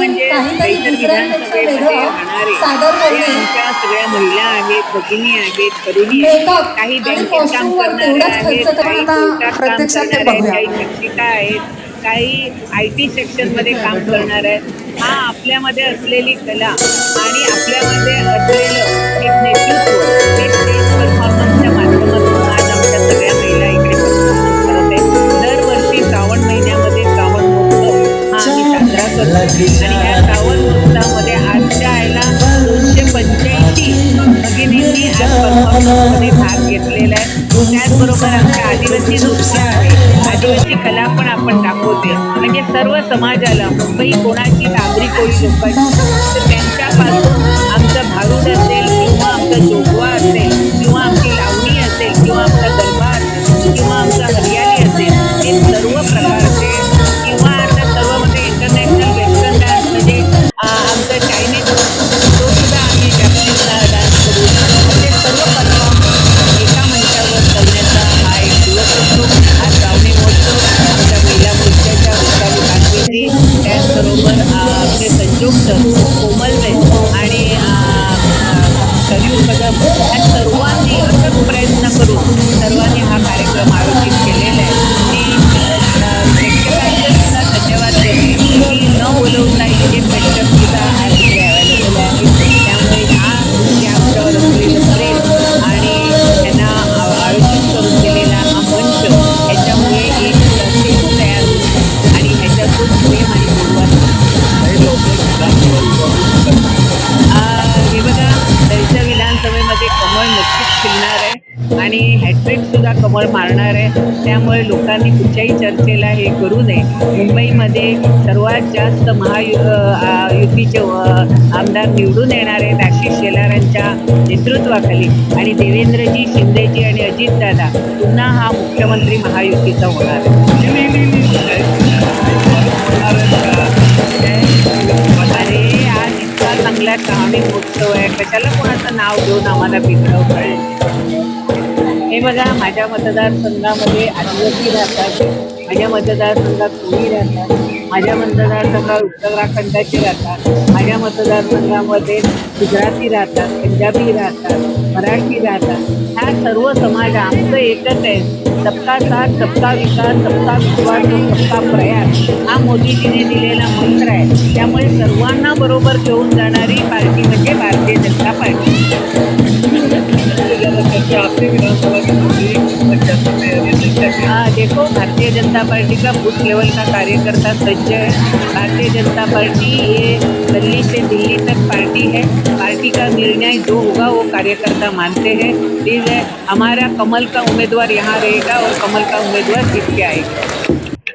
म्हणजे काहीतरी इतर दुसऱ्यांपेक्षा विधानसभेमध्ये वेगळं राहणारे सादर जे करणे, आमच्या सगळ्या महिला आहेत, भगिनी आहेत, तरुणी आहेत, मेकअप काही आणि बँकेत काम कॉस्ट्युमवर करणाऱ्या तेवढाच आहेत, खर्च पण काही आता कोर्टात काम प्रत्यक्षात ते करणाऱ्या आहेत, बघूया. काही शिक्षिका आहेत, काही IT सेक्शनमध्ये काम करणार आहेत. हा आपल्यामध्ये असलेली कला आणि आपल्यामध्ये असलेलं एक नेतृत्व हे स्टेज परफॉर्मन्सच्या माध्यमातून आज आमच्या सगळ्या महिला इकडे परफॉर्मन्स करत आहेत. दरवर्षी श्रावण महिन्यामध्ये श्रावण महोत्सव हा आम्ही साजरा करतो आणि ह्या श्रावण महोत्सवामध्ये आजच्या ह्याला 285 भगिनींनी आज परफॉर्मन्समध्ये भाग घेतलेला आहे. त्याचबरोबर आमच्या आदिवासी नृत्य आहे, आदिवासी कला पण आपण दाखवते. म्हणजे सर्व समाजाला मुंबई कोणाची नागरी कोळी लोकांची तर त्यांच्यापासून आमचं भारूड असेल किंवा आमचा जोगवा असेल किंवा आमची लावणी असेल किंवा आमचा गरबा असेल किंवा आमचा हरियाली असेल, हे सर्व प्रकारचे किंवा आता सर्व म्हणजे इंटरनॅशनल वेस्टर्न डान्स म्हणजे आमचं चायनीज तो सुद्धा आम्ही जॅपनीज डान्स करू. असे सर्व परफॉर्मन्स एका मंचावर करण्याचा हा एक दिवस असतो. हा श्रावणी महोत्सव आमच्या महिला मोर्चाच्या वैशाली पाटवीजी, त्याचबरोबर आमचे संजोग सर, कोमलबेन आणि सरयू कदम या सर्वांनी अथक प्रयत्न करून सर्वांनी हा कार्यक्रम आयोजित केलेला आहे. मी प्रेक्षकांचे सुद्धा धन्यवाद देते की न बोलवता इथे प्रेक्षक सुद्धा आज इथे अवेलेबल आहेत. त्यामुळे हा जे आमच्यावर असलेलं प्रेम आणि त्यांना आयोजित करून दिलेला हा मंच ह्याच्यामुळे एक सेतू तयार होतो आणि ह्याच्यातून प्रेम आणि हे बघा, दहिसर विधानसभेमध्ये कमळ नक्कीच खिलणार आहे आणि हॅट्रिक सुद्धा कमळ मारणार आहे. त्यामुळे लोकांनी कुठच्याही चर्चेला हे करू नये. मुंबईमध्ये सर्वात जास्त युतीचे आमदार निवडून येणार आहेत आशिष शेलारांच्या नेतृत्वाखाली आणि देवेंद्रजी, शिंदेजी आणि अजितदादा पुन्हा हा मुख्यमंत्री महायुतीचा होणार आहे. अरे आज इतका चांगला श्रावणी महोत्सव आहे, कशाला कोणाचं नाव घेऊन आम्हाला बिघडवताय. हे बघा, माझ्या मतदारसंघामध्ये आदिवासी राहतात, माझ्या मतदारसंघात कोळी राहतात, माझ्या मतदारसंघात उत्तराखंडाचे राहतात, माझ्या मतदारसंघामध्ये गुजराती राहतात, पंजाबी राहतात, मराठी राहतात. हा सर्व समाज आमचं एकच आहे. सबका साथ, सबका विकास, सबका विश्वास और सबका प्रयास हा मोदीजीने दिलेला मंत्र आहे. त्यामुळे सर्वांना बरोबर घेऊन जाणारी पार्टी म्हणजे भारतीय जनता पार्टी. देखो, भारतीय जनता पार्टी का बूथ लेवल का कार्यकर्ता सज्ज है. भारतीय जनता पार्टी ये दिल्ली से दिल्ली तक पार्टी है. पार्टी का निर्णय जो होगा वो कार्यकर्ता मानते हैं. प्लीज़ है, हमारा कमल का उम्मीदवार यहाँ रहेगा और कमल का उम्मीदवार जीत के आएगा.